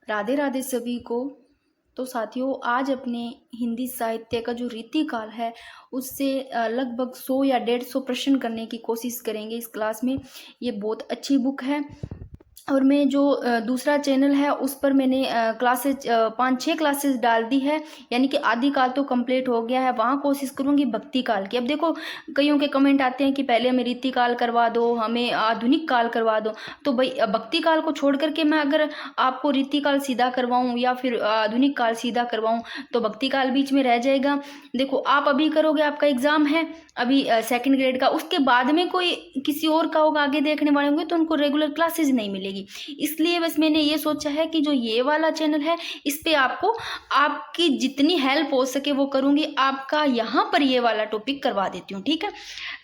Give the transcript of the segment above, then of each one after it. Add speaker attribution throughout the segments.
Speaker 1: राधे राधे सभी को। तो साथियों, आज अपने हिंदी साहित्य का जो रीतिकाल है उससे लगभग 100 या 150 प्रश्न करने की कोशिश करेंगे इस क्लास में। ये बहुत अच्छी बुक है और मैं जो दूसरा चैनल है उस पर मैंने क्लासेज 5-6 क्लासेस डाल दी है, यानी कि आदि काल तो कंप्लीट हो गया है। वहाँ कोशिश करूँगी भक्ति काल की। अब देखो, कईयों के कमेंट आते हैं कि पहले हमें रीति काल करवा दो, हमें आधुनिक काल करवा दो। तो भाई भक्ति काल को छोड़ करके मैं अगर आपको रीति काल सीधा करवाऊँ या फिर आधुनिक काल सीधा करवाऊँ तो भक्ति काल बीच में रह जाएगा। देखो, आप अभी करोगे, आपका एग्जाम है अभी 2nd ग्रेड का, उसके बाद में कोई किसी और का होगा, आगे देखने वाले होंगे, तो उनको रेगुलर क्लासेज नहीं मिलेगी। इसलिए बस मैंने ये सोचा है कि जो ये वाला चैनल है इस पे आपको आपकी जितनी हेल्प हो सके वो करूँगी। आपका यहाँ पर ये वाला टॉपिक करवा देती हूँ, ठीक है।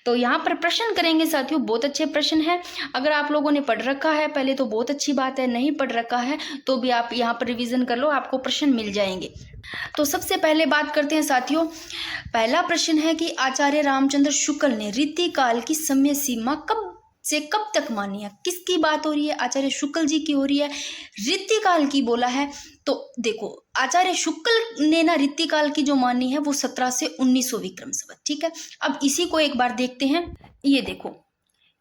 Speaker 1: तो यहाँ पर प्रश्न करेंगे साथियों, बहुत अच्छे प्रश्न हैं। अगर आप लोगों ने पढ़ रखा है पहले तो बहुत अच्छी बात है, नहीं पढ़ रखा है तो भी आप यहाँ पर रिवीजन कर लो, आपको प्रश्न मिल जाएंगे। तो सबसे पहले बात करते हैं साथियों। पहला प्रश्न है कि आचार्य रामचंद्र शुक्ल ने रीति काल की समय सीमा कब से कब तक मानी है? किसकी बात हो रही है? आचार्य शुक्ल जी की हो रही है। रीति काल की बोला है तो देखो, आचार्य शुक्ल ने ना रीति काल की जो मानी है वो 17 से 1900 विक्रम संवत, ठीक है। अब इसी को एक बार देखते हैं। ये देखो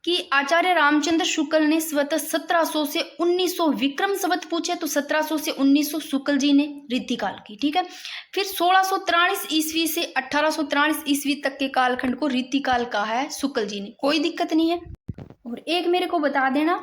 Speaker 1: कि आचार्य रामचंद्र शुक्ल ने स्वतः 1700 से 1900 विक्रम संवत पूछे, तो 1700 से 1900 शुक्ल जी ने रीति काल की, ठीक है। फिर 1643 ईस्वी से 1843 ईस्वी तक के कालखंड को रीति काल कहा है शुक्ल जी ने, कोई दिक्कत नहीं है। और एक मेरे को बता देना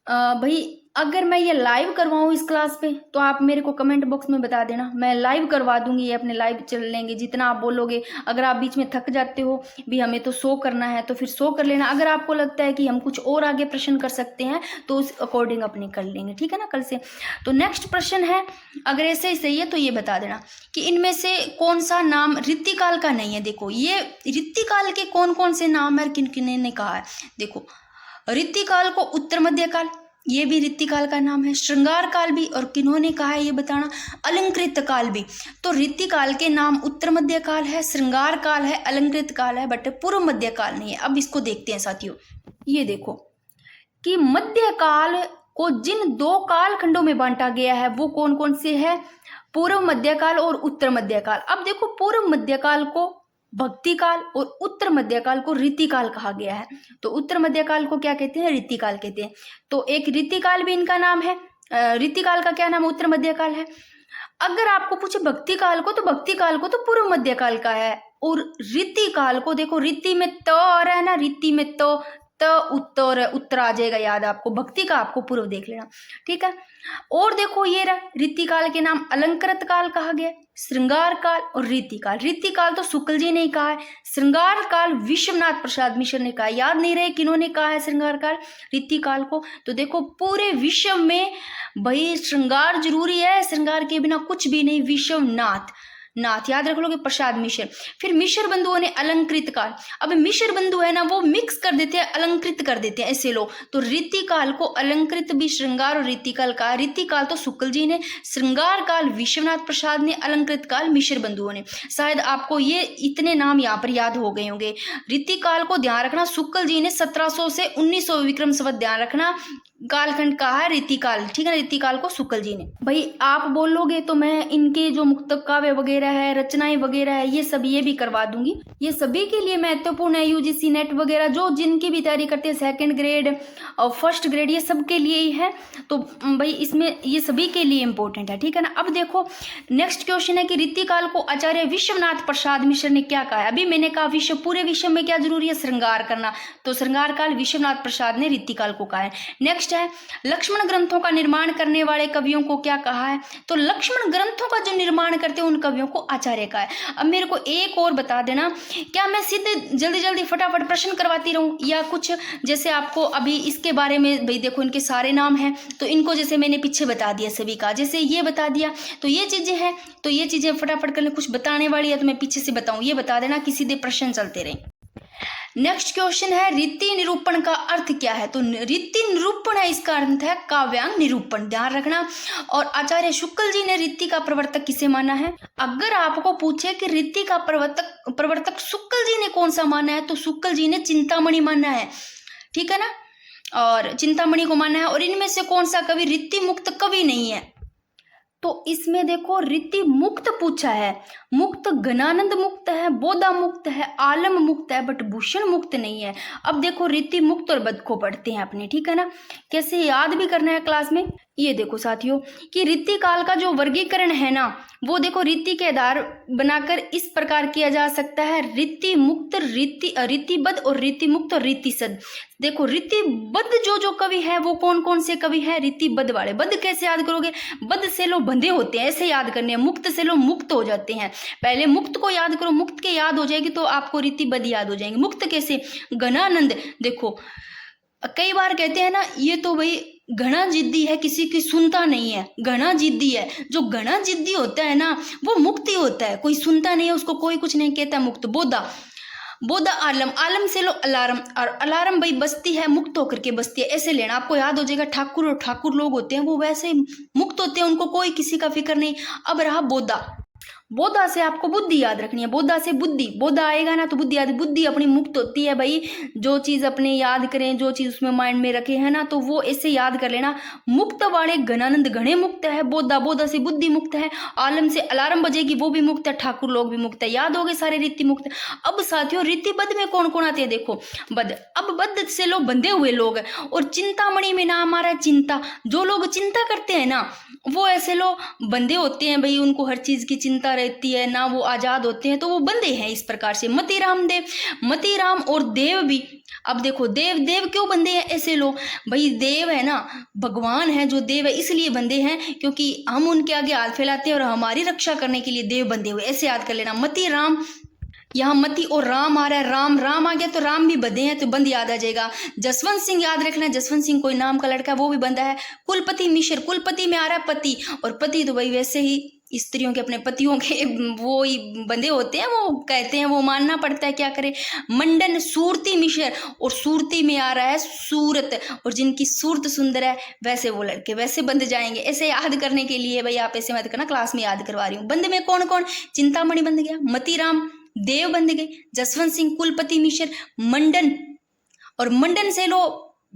Speaker 1: भाई, अगर मैं ये लाइव करवाऊँ इस क्लास पे तो आप मेरे को कमेंट बॉक्स में बता देना, मैं लाइव करवा दूंगी, ये अपने लाइव चल लेंगे जितना आप बोलोगे। अगर आप बीच में थक जाते हो भी हमें तो शो करना है तो फिर शो कर लेना। अगर आपको लगता है कि हम कुछ और आगे प्रश्न कर सकते हैं तो उस अकॉर्डिंग अपने कर लेंगे, ठीक है ना, कल से। तो नेक्स्ट प्रश्न है, अगर ऐसे ही सही है तो ये बता देना कि इनमें से कौन सा नाम रीति काल का नहीं है। देखो, ये रीति काल के कौन कौन से नाम है, किन किन ने कहा है। देखो, रीति काल को उत्तर मध्य काल, ये भी रीति काल का नाम है। श्रृंगार काल भी, और किन्होंने कहा है ये बताना। अलंकृत काल भी। तो रीति काल के नाम उत्तर मध्य काल है, श्रृंगार काल है, अलंकृत काल है, बट पूर्व मध्य काल नहीं है। अब इसको देखते हैं साथियों। ये देखो कि मध्य काल को जिन 2 कालखंडों में बांटा गया है वो कौन कौन से है? पूर्व मध्य काल और उत्तर मध्य काल। अब देखो, पूर्व मध्य काल को भक्ति काल और उत्तर मध्य काल को रीति काल कहा गया है। तो उत्तर मध्य काल को क्या कहते हैं? रीति काल कहते हैं। तो एक रीति काल भी इनका नाम है। रीति काल का क्या नाम? उत्तर मध्य काल है। अगर आपको पूछे भक्ति काल को, तो भक्ति काल को तो पूर्व मध्य काल का है। और रीति काल को देखो, रीति में त आ रहा है ना, रीति में त उत्तर उत्तर आ जाएगा याद आपको। भक्ति का आपको पूर्व देख लेना, ठीक है। और देखो, ये रहा रीति काल के नाम अलंकृत काल कहा गया, श्रृंगार काल और रीति काल। रीति काल तो शुक्ल जी ने ही कहा है, श्रृंगार काल विश्वनाथ प्रसाद मिश्र ने कहा। याद नहीं रहे किन्होंने कहा है श्रृंगार काल रीति काल को? तो देखो, पूरे विश्व में भाई श्रृंगार जरूरी है, श्रृंगार के बिना कुछ भी नहीं। विश्वनाथ नाथ याद रख लोगे, प्रसाद मिश्र। फिर मिश्र बंधुओं ने अलंकृत काल। अब मिश्र बंधु है ना, वो मिक्स कर देते हैं, अलंकृत कर देते हैं ऐसे लोग। तो रीति काल को अलंकृत भी श्रृंगार और रीति काल का। रीति काल तो शुक्ल जी ने, श्रृंगार काल विश्वनाथ प्रसाद ने, अलंकृत काल मिश्र बंधुओं ने। शायद आपको ये इतने नाम यहाँ पर याद हो गए होंगे। रीति काल को ध्यान रखना, शुक्ल जी ने 1700 से 1900 विक्रम संवत ध्यान रखना, कालखंड कहा है रीति काल, ठीक है। रीति काल को शुक्ल जी ने। भाई आप बोलोगे तो मैं इनके जो मुक्तक काव्य वगैरह है, रचनाएं वगैरह है, ये सब ये भी करवा दूंगी। ये सभी के लिए महत्वपूर्ण है। यूजीसी नेट वगैरह जो जिनकी भी तैयारी करते हैं, 2nd ग्रेड और 1st ग्रेड, ये सब के लिए ही है। तो भाई इसमें ये सभी के लिए इंपॉर्टेंट है, ठीक है ना। अब देखो, नेक्स्ट क्वेश्चन है कि रीति काल को आचार्य विश्वनाथ प्रसाद मिश्र ने क्या कहा है? अभी मैंने कहा विश्व, पूरे विश्व में क्या जरूरी है? श्रृंगार करना। तो श्रृंगार काल विश्वनाथ प्रसाद ने रीति काल को कहा है। नेक्स्ट है, लक्ष्मण ग्रंथों का निर्माण करने वाले कवियों को क्या कहा है? तो लक्ष्मण ग्रंथों का जो निर्माण करते हैं उन कवियों को आचार्य कहा है। अब मेरे को एक और बता देना, क्या मैं सीधे जल्दी जल्दी फटाफट प्रश्न करवाती रहूं या कुछ जैसे आपको अभी इसके बारे में, भाई देखो इनके सारे नाम हैं तो इनको जैसे मैंने पीछे बता दिया सभी का, जैसे ये बता दिया, तो ये चीजें हैं, तो ये चीजें फटाफट करने कुछ बताने वाली है तो मैं पीछे से बताऊं, ये बता देना कि सीधे प्रश्न चलते रहे। नेक्स्ट क्वेश्चन है, रीति निरूपण का अर्थ क्या है? तो रीति निरूपण है, इसका अर्थ है काव्यांग निरूपण, ध्यान रखना। और आचार्य शुक्ल जी ने रीति का प्रवर्तक किसे माना है? अगर आपको पूछे कि रीति का प्रवर्तक शुक्ल जी ने कौन सा माना है, तो शुक्ल जी ने चिंतामणि माना है, ठीक है ना। और चिंतामणि को माना है। और इनमें से कौन सा कवि रीति मुक्त कवि नहीं है? तो इसमें देखो रीति मुक्त पूछा है, मुक्त घनानंद मुक्त है, बोधा मुक्त है, आलम मुक्त है, बट भूषण मुक्त नहीं है। अब देखो रीति मुक्त और बद को पढ़ते हैं अपने, ठीक है ना, कैसे याद भी करना है क्लास में। ये देखो साथियों कि रीति काल का जो वर्गीकरण है ना, वो देखो रीति के आधार बनाकर इस प्रकार किया जा सकता है, रीति मुक्त, रीतिबद्ध और रीति मुक्त और रीतिसद। देखो रीतिबद्ध जो कवि है वो कौन कौन से कवि है, रीतिबद्ध वाले। बद्ध कैसे याद करोगे, बद्ध से लोग बंधे होते हैं, ऐसे याद करने हैं। मुक्त से लोग मुक्त हो जाते हैं, पहले मुक्त को याद करो, मुक्त के याद हो जाएगी तो आपको रीतिबद्ध याद हो जाएंगे। मुक्त कैसे, घनानंद। देखो कई बार कहते हैं ना, ये तो भाई घना जिद्दी है, किसी की सुनता नहीं है, घना जिद्दी है। जो घना जिद्दी होता है ना वो मुक्त ही होता है, कोई सुनता नहीं है उसको, कोई कुछ नहीं कहता, मुक्त। बोधा, बोधा आलम, आलम से लो अलार्म, और अलार्म भाई बस्ती है, मुक्त होकर के बस्ती है, ऐसे लेना, आपको याद हो जाएगा। ठाकुर और ठाकुर लोग होते हैं वो वैसे मुक्त होते हैं, उनको कोई किसी का फिक्र नहीं। अब रहा बोधा, बोधा से आपको बुद्धि याद रखनी है, बोधा से बुद्धि, बोधा आएगा ना तो बुद्धि याद, बुद्धि अपनी मुक्त होती है भाई, जो चीज अपने याद करें, जो चीज उसमें माइंड में रखे है ना, तो वो ऐसे याद कर लेना। मुक्त वाले घनानंद घने मुक्त है, बोधा, बोधा से बुद्धि मुक्त है, आलम से अलार्म बजेगी वो भी मुक्त है, ठाकुर लोग भी मुक्त है। याद हो गए सारे रीति मुक्त। अब साथियों रीतिबद्ध में कौन कौन आते हैं, देखो बद्ध। अब बद्ध से लोग बंधे हुए लोग, और चिंतामणि में नाम आ रहा है चिंता, जो लोग चिंता करते हैं ना वो ऐसे लोग बंधे होते हैं भाई, उनको हर चीज की चिंता रहती है ना, वो आजाद होते हैं, तो वो बंधे हैं इस प्रकार से। मतीराम देव, मतीराम और देव भी। अब देखो देव, देव क्यों बंधे हैं ऐसे लोग, भाई देव है ना भगवान है, जो देव है इसलिए बंधे हैं क्योंकि हम उनके आगे हाथ फैलाते हैं और हमारी रक्षा करने के लिए देव बंधे हुए, ऐसे याद कर लेना। मतीराम, यहाँ मती और राम आ रहा है, राम, राम आ गया तो राम भी बंधे हैं, तो बंद याद आ जाएगा। जसवंत सिंह याद रखना, जसवंत सिंह कोई नाम का लड़का है वो भी बंधा है। कुलपति मिश्र, कुलपति में आ रहा है पति, और पति तो भाई वैसे ही स्त्रियों के अपने पतियों के वो ही बंधे होते हैं, वो कहते हैं, वो मानना पड़ता है, क्या करे। मंडन, सूरती मिश्र, और सूरती में आ रहा है सूरत, और जिनकी सूरत सुंदर है वैसे वो लड़के वैसे बंध जाएंगे। ऐसे याद करने के लिए भाई आप ऐसे मत करना, क्लास में याद करवा रही हूँ। बंद में कौन कौन, चिंतामणि बंध गया, मतीराम, देव बंध गए, जसवंत सिंह, कुलपति मिश्र, मंडन, और मंडन से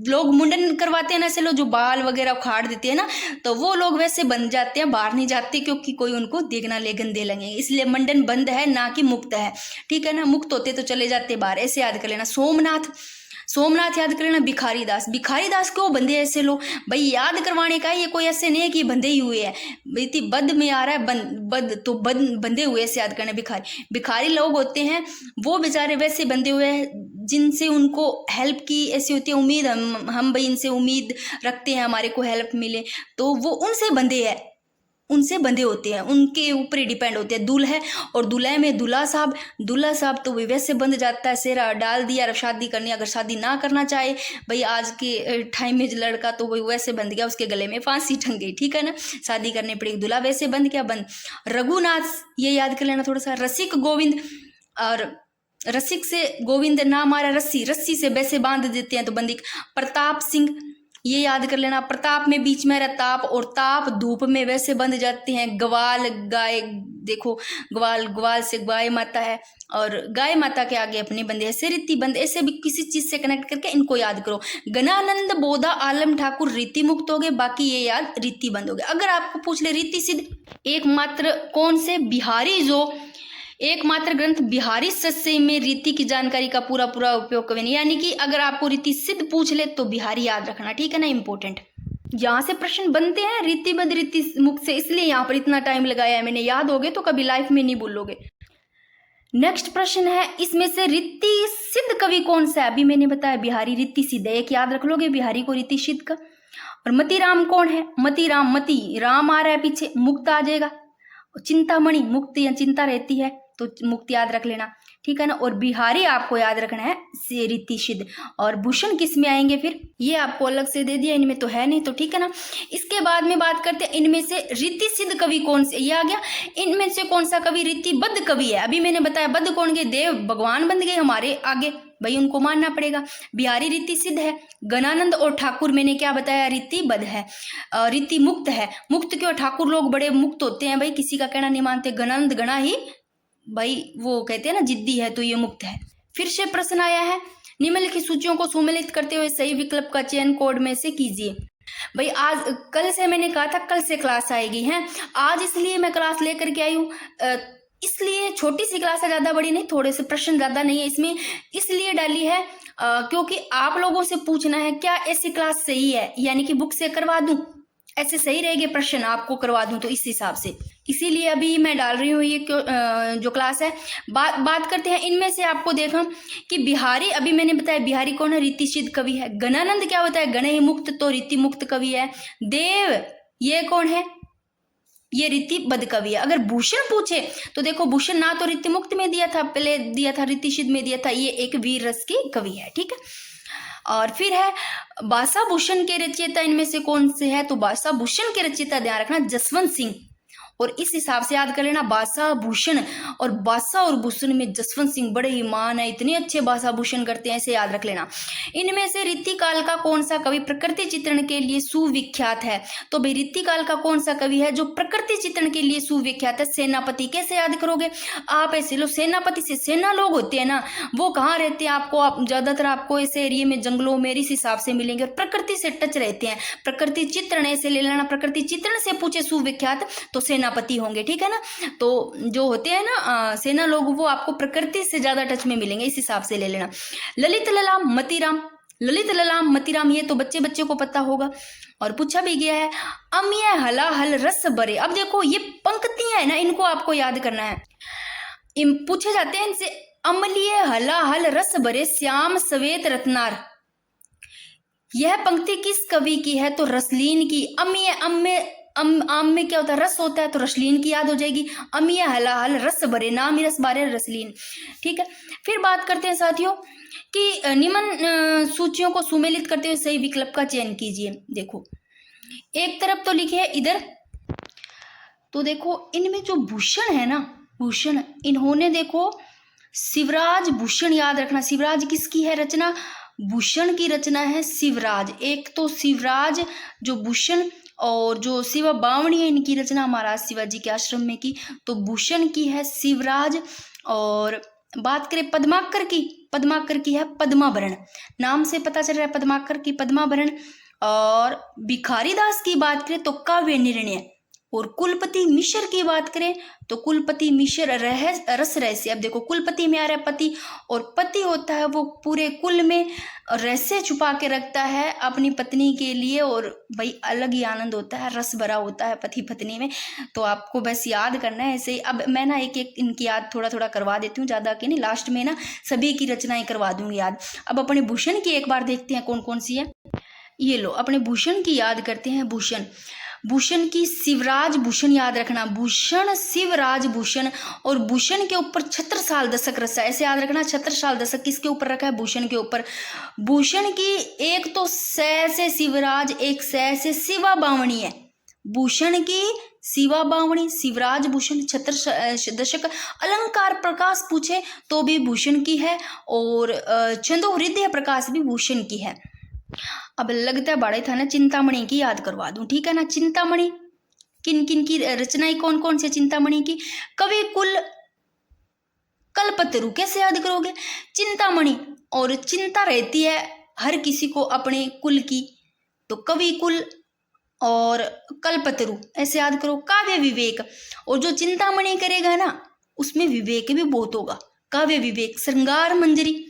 Speaker 1: लोग मुंडन करवाते हैं ना, ऐसे लोग जो बाल वगैरह उखाड़ देते हैं ना, तो वो लोग वैसे बन जाते हैं, बाहर नहीं जाते क्योंकि कोई उनको देखना ले गंदे लगेंगे, इसलिए मंडन बंद है ना कि मुक्त है, ठीक है ना। मुक्त होते तो चले जाते बाहर, ऐसे याद कर लेना। सोमनाथ, सोमनाथ याद कर लेना। भिखारी दास, भिखारी दास क्यों बंधे ऐसे लोग, भाई याद करवाने का, ये कोई ऐसे नहीं है कि बंधे ही हुए हैं। बद में आ रहा है बंद तो बंधे हुए, ऐसे याद करना। भिखारी, भिखारी लोग होते हैं वो बेचारे वैसे बंधे हुए हैं जिनसे उनको हेल्प की ऐसी होती है उम्मीद, हम भाई इनसे उम्मीद रखते हैं हमारे को हेल्प मिले, तो वो उनसे बंधे हैं, उनसे बंधे होते हैं, उनके ऊपर ही डिपेंड होते हैं। दूल्हे, और दूल्हे में दूल्हा साहब, दूल्हा साहब तो वैसे बंध जाता है, सेहरा डाल दिया, शादी करनी, अगर शादी ना करना चाहे भाई आज के टाइम में लड़का, तो वही वैसे बंध गया, उसके गले में फांसी टंग गई, ठीक है ना, शादी करनी पड़ेगी। दूल्हा वैसे बंध गया, बंद। रघुनाथ, ये याद कर लेना थोड़ा सा। रसिक गोविंद, और रसिक से गोविंद नाम आ रहा है, रस्सी, रस्सी से वैसे बांध देते हैं तो बंदिक। प्रताप सिंह, ये याद कर लेना। प्रताप में बीच में रहा ताप, और ताप धूप में वैसे बंध जाते हैं। ग्वाल, गाय, देखो ग्वाल, ग्वाल से गाय माता है, और गाय माता के आगे अपने बंदे, ऐसे रीति बंद, ऐसे भी किसी चीज से कनेक्ट करके इनको याद करो। गणानंद, बोधा, आलम ठाकुर रीति मुक्त हो गए, बाकी ये याद रीति बंद हो गए। अगर आपको पूछ ले रीति सिद्ध, एकमात्र कौन से, बिहारी, जो एकमात्र ग्रंथ बिहारी सस्य में रीति की जानकारी का पूरा पूरा उपयोग करें, यानी कि अगर आपको रीति सिद्ध पूछ ले तो बिहारी याद रखना, ठीक है ना, इंपॉर्टेंट। यहाँ से प्रश्न बनते हैं रीतिबद्ध रीति मुक्त से, इसलिए यहाँ पर इतना टाइम लगाया है मैंने, याद हो गए तो कभी लाइफ में नहीं भूलोगे। नेक्स्ट प्रश्न है, इसमें से रीति सिद्ध कवि कौन सा है, अभी मैंने बताया बिहारी रीति सिद्ध है, एक याद रख लोगे बिहारी को रीति सिद्ध का। और मतीराम कौन है, मतीराम, मती राम आ रहा है पीछे, मुक्त आ जाएगा। चिंतामणि, मुक्ति या चिंता रहती है तो मुक्ति याद रख लेना, ठीक है ना। और बिहारी आपको याद रखना है रीति सिद्ध। और भूषण किस में आएंगे फिर, ये आपको अलग से दे दिया, इनमें तो है नहीं, तो ठीक है ना। इसके बाद में बात करते हैं इनमें से रीति सिद्ध कवि कौन से, ये आ गया। इनमें से कौन सा कवि रीतिबद्ध कवि है, अभी मैंने बताया बद्ध कौन गए, देव भगवान बन गए हमारे आगे, भाई उनको मानना पड़ेगा। बिहारी रीति सिद्ध है। गणानंद और ठाकुर मैंने क्या बताया, रीतिबद्ध है। रीति मुक्त है, मुक्त क्यों, ठाकुर लोग बड़े मुक्त होते हैं भाई, किसी का कहना नहीं मानते। गणानंद गणा ही भाई वो कहते हैं ना जिद्दी है, तो ये मुक्त है। फिर से प्रश्न आया है, निम्नलिखित सूचियों को सुमेलित करते हुए सही विकल्प का चयन कोड में से कीजिए। भाई आज कल से मैंने कहा था कल से क्लास आएगी है, आज इसलिए मैं क्लास लेकर के आई हूँ। इसलिए छोटी सी क्लास है, ज़्यादा बड़ी नहीं, थोड़े से प्रश्न ज़्यादा नहीं है इसमें, इसलिए डाली है क्योंकि आप लोगों से पूछना है क्या ऐसी क्लास सही है, यानी कि बुक से करवा दूं, ऐसे सही रहेंगे प्रश्न आपको करवा दूं तो इस हिसाब से, इसीलिए अभी मैं डाल रही हूँ ये जो क्लास है। बात करते हैं इनमें से। आपको देखा कि बिहारी, अभी मैंने बताया बिहारी कौन है, रीतिसिद्ध कवि है। गणानंद क्या होता है, गणय मुक्त तो रीति मुक्त कवि है। देव ये कौन है, ये रीतिबद्ध कवि है। अगर भूषण पूछे तो देखो भूषण ना तो रीति मुक्त में दिया था, पहले दिया था रीतिसिद्ध में दिया था, ये एक वीर रस की कवि है, ठीक है। और फिर है भाषा भूषण के रचयिता इनमें से कौन से है, तो भाषा भूषण के रचयिता ध्यान रखना जसवंत सिंह, और इस हिसाब से याद कर लेना भाषा भूषण और भाषा और भूषण में जसवंत सिंह बड़े ही मान है, इतने अच्छे भाषा भूषण करते हैं, ऐसे याद रख लेना। इनमें से रीतिकाल का कौन सा कवि प्रकृति चित्रण के लिए सुविख्यात है, तो भाई रीतिकाल का कौन सा कवि है जो प्रकृति चित्रण के लिए सुविख्यात है, सेनापति। कैसे याद करोगे आप, ऐसे लो सेनापति से, सेना लोग होते हैं ना वो कहाँ रहते हैं, आपको आप ज्यादातर आपको ऐसे एरिया में जंगलों में इस हिसाब से मिलेंगे, और प्रकृति से टच रहते हैं। प्रकृति चित्रण ऐसे ले लेना, प्रकृति चित्रण से पूछे सुविख्यात तो सेनापति होंगे, ठीक है ना। तो जो होते हैं ना सेना लोग वो आपको प्रकृति से ज्यादा टच में मिलेंगे, इस हिसाब से ले लेना। ललित ललाम मतीराम, ललित ललाम मतीराम ये तो बच्चे बच्चे को पता होगा और पूछा भी गया है। अम्य हलाहल रस बरे, अब देखो ये पंक्तियां है ना इनको आपको याद करना है, पूछे जाते हैं इनसे। अम्लीय हलाहल रस बरे श्याम सवेत रत्नार, यह पंक्ति किस कवि की है, तो रसलीन की। अम्य आम में क्या होता है, रस होता है, तो रसलीन की याद हो जाएगी। अम्य हलाहल रस भरे, नाम ही रस बारे रसलीन, ठीक है। फिर बात करते हैं साथियों कि निम्न सूचियों को सुमेलित करते हुए सही विकल्प का चयन कीजिए। देखो एक तरफ तो लिखे है इधर, तो देखो इनमें जो भूषण है ना, भूषण इन्होंने देखो शिवराज भूषण, याद रखना शिवराज किसकी है रचना, भूषण की रचना है शिवराज। एक तो शिवराज जो भूषण और जो शिवा बावणी है इनकी रचना महाराज शिवाजी के आश्रम में की, तो भूषण की है शिवराज। और बात करें पद्माकर की, पद्माकर की है पद्माभरण, नाम से पता चल रहा है पद्माकर की पद्माभरण। और भिखारी दास की बात करें तो काव्य निर्णय, और कुलपति मिश्र की बात करें तो कुलपति मिश्र रस रहस्य। अब देखो कुलपति में आ रहा है पति, और पति होता है वो पूरे कुल में रहस्य छुपा के रखता है अपनी पत्नी के लिए, और भाई अलग ही आनंद होता है, रस भरा होता है पति पत्नी में। तो आपको बस याद करना है ऐसे ही। अब मैं ना एक एक इनकी याद थोड़ा थोड़ा करवा देती हूँ, ज़्यादा की नहीं, लास्ट में ना सभी की रचनाएं करवा दूंगी याद। अब अपने भूषण की एक बार देखते हैं कौन कौन सी है। ये लो अपने भूषण की याद करते हैं। भूषण, भूषण की शिवराज भूषण याद रखना, भूषण शिवराज भूषण। और भूषण के ऊपर छत्रसाल दशक रचा, ऐसे याद रखना छत्रसाल दशक किसके ऊपर रखा है, भूषण के ऊपर। भूषण की एक तो से शिवराज, एक से शिवा बावणी है। भूषण की शिवा बावणी, शिवराज भूषण, छत्र दशक। अलंकार प्रकाश पूछे तो भी भूषण की है, और छंदो हृदय प्रकाश भी भूषण की है। अब लगता है बड़े था ना चिंतामणि की याद करवा दूं, ठीक है ना। चिंतामणि किन किन की रचनाएं कौन कौन से चिंतामणि की, कवि कुल कल्पतरु, कैसे याद करोगे चिंतामणि, और चिंता रहती है हर किसी को अपने कुल की, तो कवि कुल और कल्पतरु ऐसे याद करो। काव्य विवेक, और जो चिंतामणि करेगा ना उसमें विवेक भी बहुत होगा, काव्य विवेक। श्रृंगार मंजरी,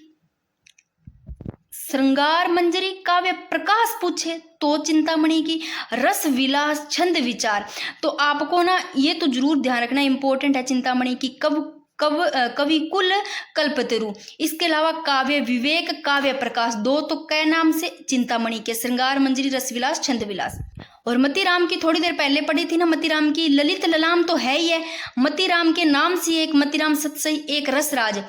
Speaker 1: श्रृंगार मंजरी काव्य प्रकाश पूछे तो चिंतामणि की। रस विलास छंद विचार, तो आपको ना ये तो जरूर ध्यान रखना, इंपॉर्टेंट है चिंतामणि की। कवि कुल कल्पतरु, इसके अलावा काव्य विवेक काव्य प्रकाश, दो तो कै नाम से चिंतामणि के, श्रृंगार मंजरी रस विलास छंद विलास। और मतीराम की थोड़ी देर पहले पढ़ी थी ना, मतीराम की ललित ललाम तो है ही है। मतीराम के नाम से एक मतीराम सतसई, एक रसराज।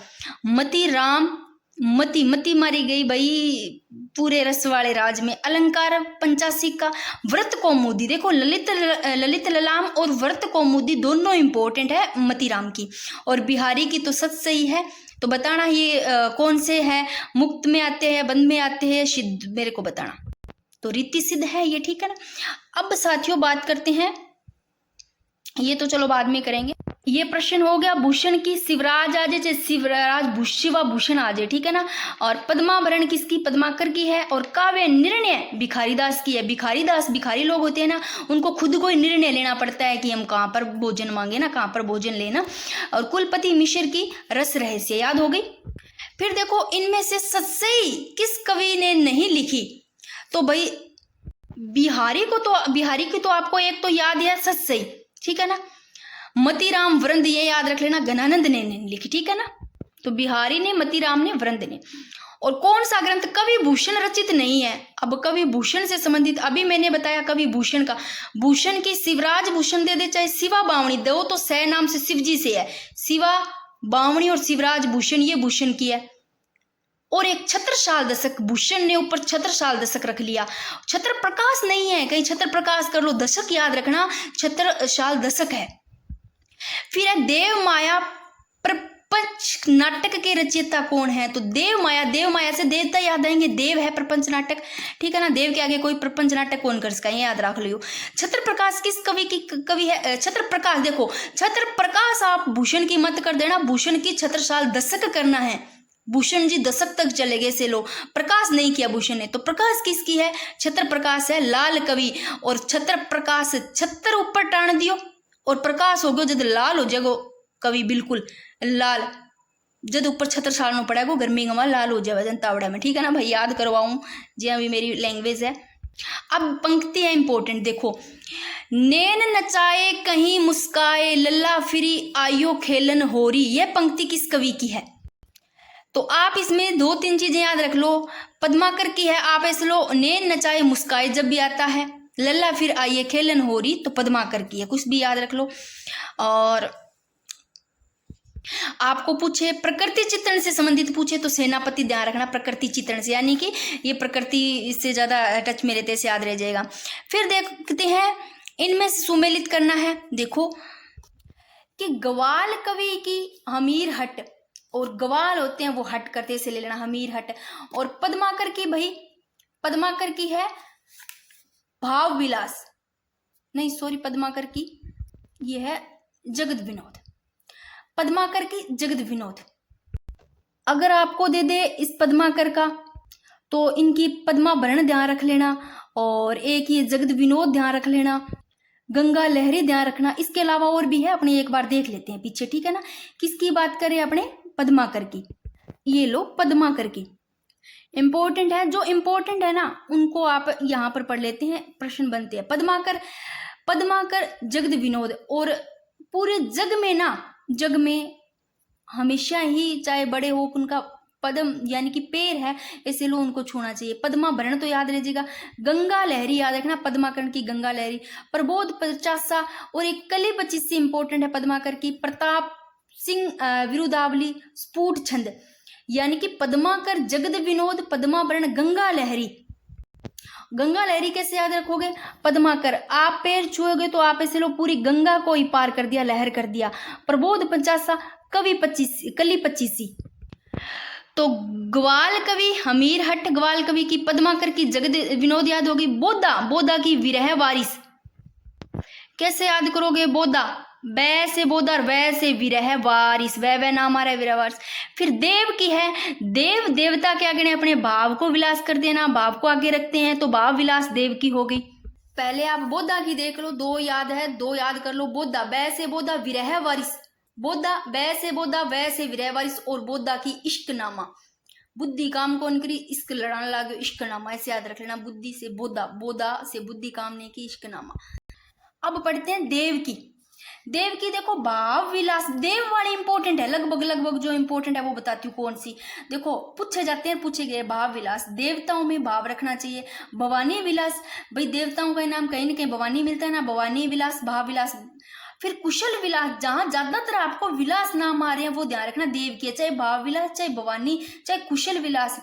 Speaker 1: मतीराम मती मारी गई भाई पूरे रस वाले राज में। अलंकार 85 का। व्रत कौमुदी, देखो ललित ललाम और व्रत कौमुदी दोनों इंपॉर्टेंट है मतीराम की। और बिहारी की तो सच सही है, तो बताना ये कौन से है, मुक्त में आते हैं, बंद में आते हैं, सिद्ध मेरे को बताना। तो रीति सिद्ध है ये, ठीक है ना। अब साथियों बात करते हैं, ये तो चलो बाद में करेंगे। ये प्रश्न हो गया। भूषण की शिवराज आ जाए, चाहे शिवराज शिवा भूषण आ जाए, ठीक है ना। और पद्माभरण किसकी, पद्माकर की है। और काव्य निर्णय भिखारी दास की है। भिखारी दास, भिखारी लोग होते हैं ना, उनको खुद कोई निर्णय लेना पड़ता है कि हम कहाँ पर भोजन मांगे ना, कहाँ पर भोजन लेना। और कुलपति मिश्र की रस रहस्य याद हो गई। फिर देखो इनमें से सच्चाई किस कवि ने नहीं लिखी, तो भाई बिहारी की तो आपको एक तो याद है सच्चाई, ठीक है ना। मतीराम वृंद, ये याद रख लेना, घनानंद ने नहीं लिखी, ठीक है ना। तो बिहारी ने, मतीराम ने, वृंद ने। और कौन सा ग्रंथ कवि भूषण रचित नहीं है। अब कवि भूषण से संबंधित अभी मैंने बताया कवि भूषण का, भूषण की शिवराज भूषण दे दे चाहे शिवा बावणी दो, तो सह नाम से शिवजी से है। शिवा बावणी और शिवराज भूषण, ये भूषण की है। और एक छत्रसाल दशक, भूषण ने ऊपर छत्रसाल दशक रख लिया। छत्र प्रकाश नहीं है, कहीं छत्र प्रकाश कर लो, दशक याद रखना, छत्रसाल दशक है। फिर है देव माया प्रपंच नाटक के रचयिता कौन है, तो देव माया, देव माया से देवता याद आएंगे, देव है प्रपंच नाटक, ठीक है ना। देव के आगे कोई प्रपंच नाटक कौन कर सका, ये याद रख लियो। छत्र प्रकाश किस कवि की कवि है, छत्र प्रकाश, देखो छत्र प्रकाश आप भूषण की मत कर देना, भूषण की छत्रसाल दशक करना है। भूषण जी दशक तक चले गए से लो, प्रकाश नहीं किया भूषण ने, तो प्रकाश किसकी है, छत्र प्रकाश है, लाल कवि। और छत्र प्रकाश, छत्र ऊपर टाण दियो और प्रकाश हो गयो, जब लाल हो जाएगो कवि, बिल्कुल लाल, जब ऊपर छत्रसाल में पड़ेगो गर्मी गवा लाल हो जाएगा जनतावड़ा में, ठीक है ना भाई, याद करवाऊं जी, अभी मेरी लैंग्वेज है। अब पंक्ति है इंपॉर्टेंट, देखो, नैन नचाए कहीं मुस्काए लल्ला फिरी आयो खेलन होरी, यह पंक्ति किस कवि की है। तो आप इसमें दो तीन चीजें याद रख लो, पद्माकर की है, आप ऐसे लो, नैन नचाए मुस्काए जब भी आता है, लल्ला फिर आइए खेलन हो रही, तो पद्माकर की है, कुछ भी याद रख लो। और आपको पूछे प्रकृति चित्रण से संबंधित पूछे तो सेनापति ध्यान रखना, प्रकृति चित्रण से, यानी कि ये प्रकृति इससे ज्यादा टच में रहते से याद रह जाएगा। फिर देखते हैं इनमें से सुमेलित करना है, देखो कि ग्वाल कवि की हमीर हट, और ग्वाल होते हैं वो हट करते से ले लेना, हमीर हट। और पद्माकर की, भाई पद्माकर की है भाव विलास, नहीं सॉरी, पद्माकर की ये है जगत विनोद, पद्माकर की जगत विनोद। अगर आपको दे दे इस पद्माकर का, तो इनकी पद्माभरण ध्यान रख लेना, और एक ये जगत विनोद ध्यान रख लेना, गंगा लहरी ध्यान रखना। इसके अलावा और भी है, अपने एक बार देख लेते हैं पीछे, ठीक है ना। किसकी बात करें, अपने पद्माकर की, ये लो पद्माकर की, इंपॉर्टेंट है, जो इंपॉर्टेंट है ना उनको आप यहां पर पढ़ लेते हैं, प्रश्न बनते हैं। पद्माकर, पद्माकर जगत विनोद, और पूरे जग में ना, जग में हमेशा ही चाहे बड़े हो, उनका पद्म यानी कि पैर है, ऐसे लोग उनको छूना चाहिए। पद्माभरण तो याद रखिएगा, गंगा लहरी याद रखना, पद्माकरण की गंगा लहरी, प्रबोध पचासा, और एक कली 25 से इंपॉर्टेंट है पद्माकर की, प्रताप सिंह विरुदावली, स्फुट छंद, यानी कि पद्माकर जगत विनोद, पद्माभरण, गंगा लहरी। गंगा लहरी कैसे याद रखोगे, पद्माकर आप पैर छुओगे तो आप ऐसे लो पूरी गंगा को ही पार कर दिया, लहर कर दिया। प्रबोध पंचासा, कवि 25, कली 25। तो ग्वाल कवि हमीर हट, ग्वाल कवि की, पद्माकर की जगत विनोद याद होगी। बोधा, बोधा की विरह वारिस, कैसे याद करोगे, बोधा, बै से बोधा, वै से विरह वारिस, वै नाम आ रहा है, विरह वारिस। फिर देव की है, देव देवता के आगे ने अपने भाव को विलास कर देना, भाव को आगे रखते हैं, तो भाव विलास देव की हो गई। पहले आप बोधा की देख लो, दो याद है, दो याद कर लो, बोधा, बै से बोधा, विरह वारिस, बोधा, बै से बोधा, वै से विरह वारिस, और बोधा की इश्कनामा, बुद्धि काम कौन करी, इश्क लड़ाने लागे, इश्कनामा, ऐसे याद रख लेना। बुद्धि से बोधा, बोधा से बुद्धि काम ने की, इश्कनामा। अब पढ़ते हैं देव की, देव की देखो भाव विलास, देव वाली इंपॉर्टेंट है, लगभग लगभग जो इंपॉर्टेंट है वो बताती हूँ कौन सी। देखो पूछे जाते हैं, पूछे गए भाव विलास, देवताओं में भाव रखना चाहिए। भवानी विलास, भाई देवताओं का नाम कहीं ना कहीं भवानी मिलता है ना, भवानी विलास, भाव विलास। फिर कुशल विलास, जहां ज्यादातर आपको विलास नाम आ रहे हैं वो ध्यान रखना, देव की, चाहे भाव विलास, चाहे भवानी, चाहे कुशल विलास।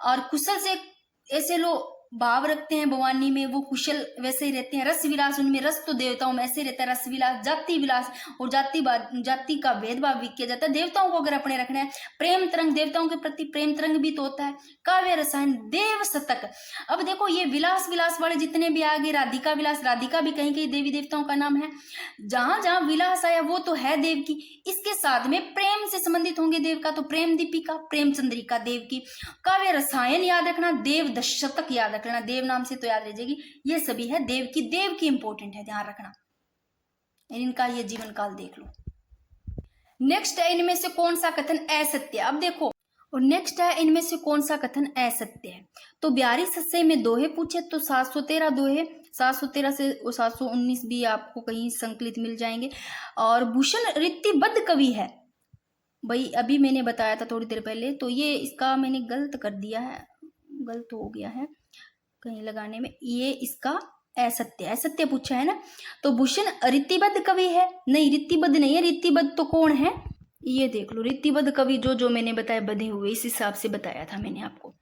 Speaker 1: और कुशल से ऐसे लो भाव रखते हैं भवानी में, वो कुशल वैसे ही रहते हैं। रस विलास, उनमें रस तो देवताओं में ऐसे रहता है, रस विलास। जाति विलास, और जाति का भेदभाव भी किया जाता है देवताओं को अगर अपने रखना है। प्रेम तरंग, देवताओं के प्रति प्रेम तरंग भी तो होता है। काव्य रसायन, देव शतक। अब देखो ये विलास विलास वाले जितने भी आगे, राधिका विलास, राधिका भी कहीं कहीं देवी देवताओं का नाम है। जहां जहां विलास आया वो तो है देव की, इसके साथ में प्रेम से संबंधित होंगे देव का, तो प्रेम दीपिका, प्रेम चंद्रिका देव की। काव्य रसायन याद रखना, देव दशतक याद रखना, देव नाम से तो याद रह जाएगी। ये सभी है देव की इंपॉर्टेंट है, ध्यान रखना। इनका ये जीवन काल देख लो। नेक्स्ट है इनमें से कौन सा कथन असत्य। अब देखो, और नेक्स्ट है इनमें से कौन सा कथन असत्य है। तो 42 सच्चे में दोहे पूछे तो 713 दोहे, 713 से 719 भी आपको कहीं संकलित मिल जाएंगे। और भूषण रीतिबद्ध कवि है। भाई अभी मैंने बताया था थोड़ी देर पहले, तो ये इसका मैंने गलत कर दिया है, गलत हो गया है कहीं लगाने में। ये इसका असत्य, असत्य पूछा है ना। तो भूषण रीतिबद्ध कवि है, नहीं रीतिबद्ध नहीं है। रीतिबद्ध तो कौन है ये देख लो। रीतिबद्ध कवि जो मैंने बताया बधे हुए, इस हिसाब से बताया था मैंने आपको।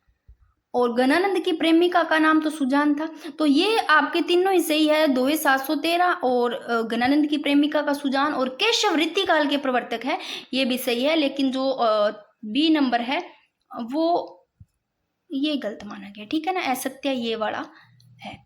Speaker 1: और गणानंद की प्रेमिका का नाम तो सुजान था। तो ये आपके तीनों ही सही है। दोहे 713 और गणानंद की प्रेमिका का सुजान, और केशव रीतिकाल के प्रवर्तक है, ये भी सही है। लेकिन जो बी नंबर है वो ये गलत माना गया, ठीक है ना। असत्य ये वाला है।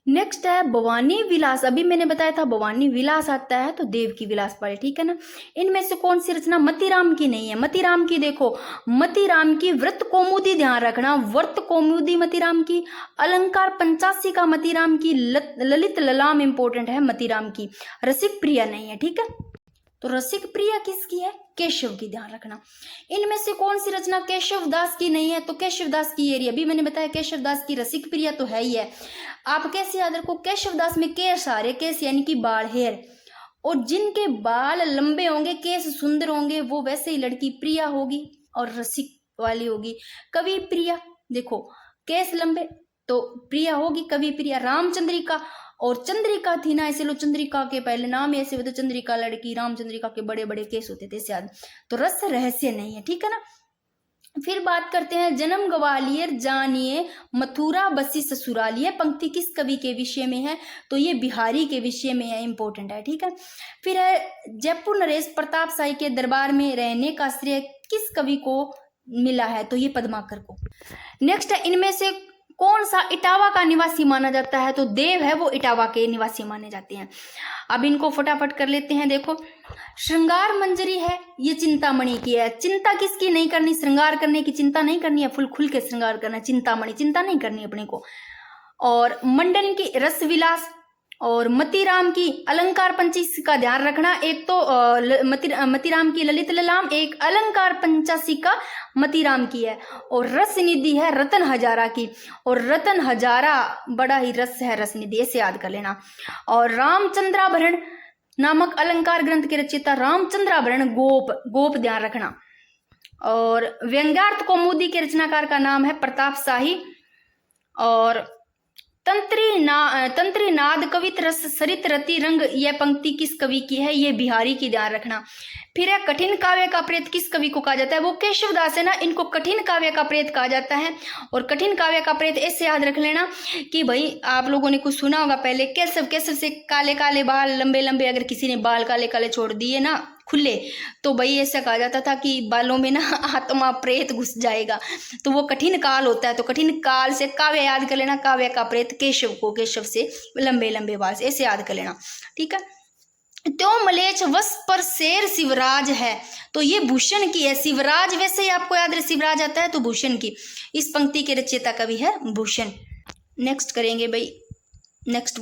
Speaker 1: नेक्स्ट है भवानी विलास। अभी मैंने बताया था भवानी विलास आता है तो देव की विलास वाले, ठीक है ना। इनमें से कौन सी रचना मतीराम की नहीं है। मतीराम की देखो, मतीराम की व्रत कौमुदी, ध्यान रखना, व्रत कौमुदी मतीराम की। अलंकार 85 का मतीराम की। ललित ललाम इंपॉर्टेंट है मतीराम की। रसिक प्रिया नहीं है, ठीक है। तो रसिक प्रिया किसकी है, केशव की, ध्यान रखना। इनमें से कौन सी रचना केशव दास की नहीं है। तो केशव दास की ये, अभी मैंने बताया केशव दास की। रसिक प्रिया तो है ही है। आप कैसे याद रखो, केशव दास में केस आ रहे, केस यानी कि बाल, हेयर। और जिनके बाल लंबे होंगे, केस सुंदर होंगे, वो वैसे ही लड़की प्रिया होगी और रसिक वाली होगी। कवि प्रिया, देखो केस लंबे तो प्रिया होगी, कवि प्रिया। रामचंद्रिका, और चंद्रिका थी ना, ऐसे लो चंद्रिका के पहले नाम ऐसे होते, चंद्रिका लड़की, रामचंद्रिका के बड़े बड़े केस होते थे याद। तो रस रहस्य नहीं है, ठीक है ना। फिर बात करते हैं, जन्म ग्वालियर जानिए मथुरा बसी ससुराल। ये पंक्ति किस कवि के विषय में है। तो ये बिहारी के विषय में है, इंपॉर्टेंट है, ठीक है। फिर है, जयपुर नरेश प्रताप शाही के दरबार में रहने का श्रेय किस कवि को मिला है। तो ये पद्माकर को। नेक्स्ट है, इनमें से कौन सा इटावा का निवासी माना जाता है। तो देव है वो इटावा के निवासी माने जाते हैं। अब इनको फटाफट कर लेते हैं। देखो, श्रृंगार मंजरी है, ये चिंतामणि की है। चिंता किसकी नहीं करनी, श्रृंगार करने की चिंता नहीं करनी है, फुल खुल के श्रृंगार करना। चिंतामणि, चिंता नहीं करनी अपने को। और मंडन की रस विलास, और मतीराम की अलंकार 85 का ध्यान रखना। एक तो मतीराम की ललित ललाम, एक अलंकार 85 का मतीराम की है। और रस निधि है रतन हजारा की। और रतन हजारा बड़ा ही रस है, रस निधि, ऐसे याद कर लेना। और रामचंद्राभरण नामक अलंकार ग्रंथ के रचयिता रामचंद्राभरण गोप, गोप ध्यान रखना। और व्यंग्यार्थ कौमुदी के रचनाकार का नाम है प्रताप शाही। और तंत्री नाद कवित रस सरित रति रंग, यह पंक्ति किस कवि की है। ये बिहारी की, ध्यान रखना। फिर है, कठिन काव्य का प्रेत किस कवि को कहा जाता है। वो केशव दास है ना, इनको कठिन काव्य का प्रेत कहा जाता है। और कठिन काव्य का प्रेत ऐसे याद रख लेना कि भाई आप लोगों ने कुछ सुना होगा पहले, केशव, केशव से काले काले बाल, लंबे लंबे, अगर किसी ने बाल काले काले छोड़ दिए ना खुले, तो भाई ऐसा कहा जाता था कि बालों में ना आत्मा प्रेत घुस जाएगा। तो वो कठिन काल होता है। तो कठिन काल से काव्य याद कर लेना, काव्य का प्रेत केशव को, केशव से लंबे लंबे बाल, ऐसे याद कर लेना, ठीक है। तो मलेच्छ वस पर शेर शिवराज है, तो ये भूषण की है। शिवराज वैसे ही आपको याद रहे, शिवराज आता है तो भूषण की। इस पंक्ति के रचयिता कवि है भूषण। नेक्स्ट करेंगे भाई, नेक्स्ट